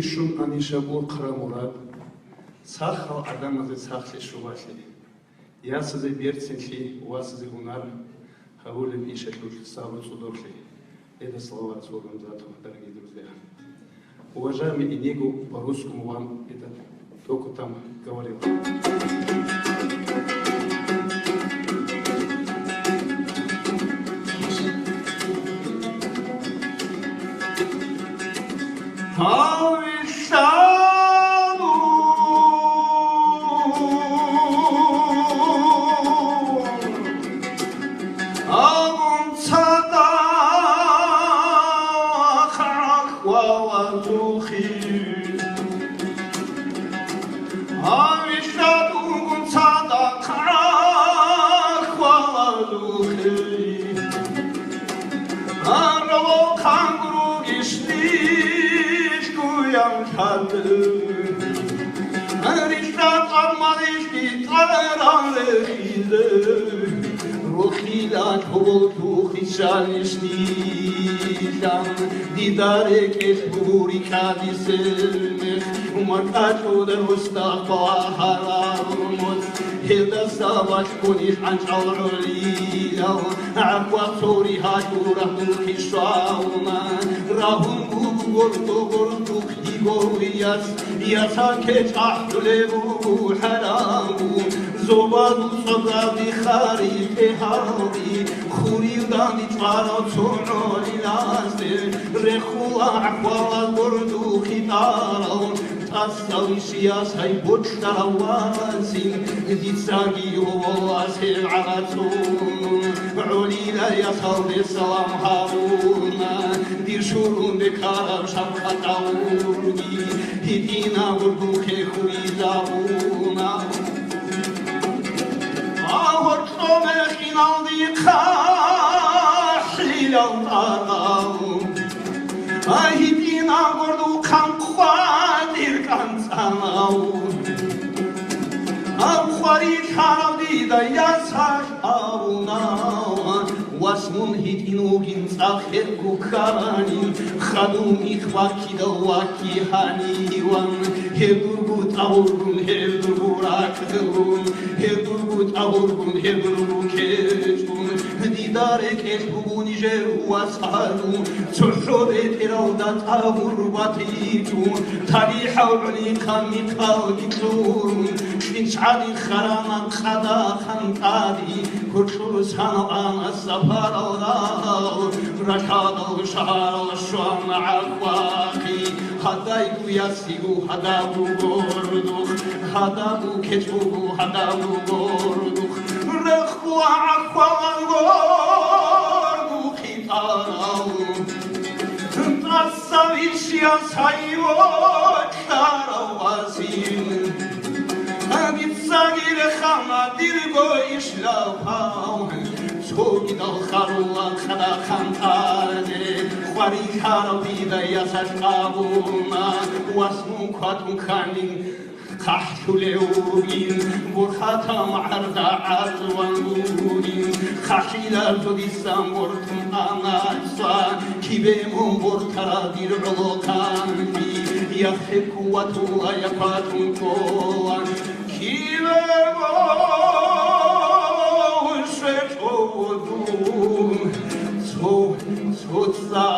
ქვიშუნ ანიშაბულ ყრამურად სახალ ადამაზე სახლის შუაში ясზე бертенში уасზე гунар хавулем ишетлуш савуцудорли это слова отсюда назад, дорогие друзья. Уважаемый Инегу, по-русскому вам это только там говорил. دیدار که بوری کردی سرمخ اومد شده مصطفى حرامت هل سواش کنی حنجال علیلا عقوة صوری هاجوره مکشاونا راهم گردو خیگوریاس یاسا که تحت لبو حرامو زباد صدابی خریف هاوی خوری دانی تارا چونولی لازده رخوا عقوا گردو خیتارا تاساوی سیاس های بچتر واسین دید ساگی و واسه عرصون علی لیا صوت سلام هارونا دیر شورون بکارم شبخت آوردی هیتینا گردو که خوری زاونا آهر شمخین آلدی خاحیل آلدارم هیتینا گردو کم خوادیر کنساناو خواری خراب دیده یاساش آونا واسمون هیتینوگین ساخر کوکانی خدومی خواکی دواکی هانیوان هدرگوت آورگون هدرگو راکدون هدرگوت آورگون هدرگو کشون دیداره کشبونی جرو واسالون چشوره تراودت آورباتیتون تاریح وعلی کمی کالی کلون شعري خرانا خدا خنقادي كل سنة أنا السفر رشاد وشعر وشوان عقواقي هدايكو ياسيقو هدابو غردوخ هدابو كتبو هدابو غردوخ رخوا عقوان غردوخي تاراو ترسويش ياسايو تاراوازين Sagire khama dirgo ishlao sogi dal kharwa khada khantane khwari kharabi da yasashqabuna wasmu khatun khanin khahshuleugin burkhata ma'arda azwangurin khashila todisam bortum anasa kibemum bortara dirulokani yakhku watu ayakatun kolan Ца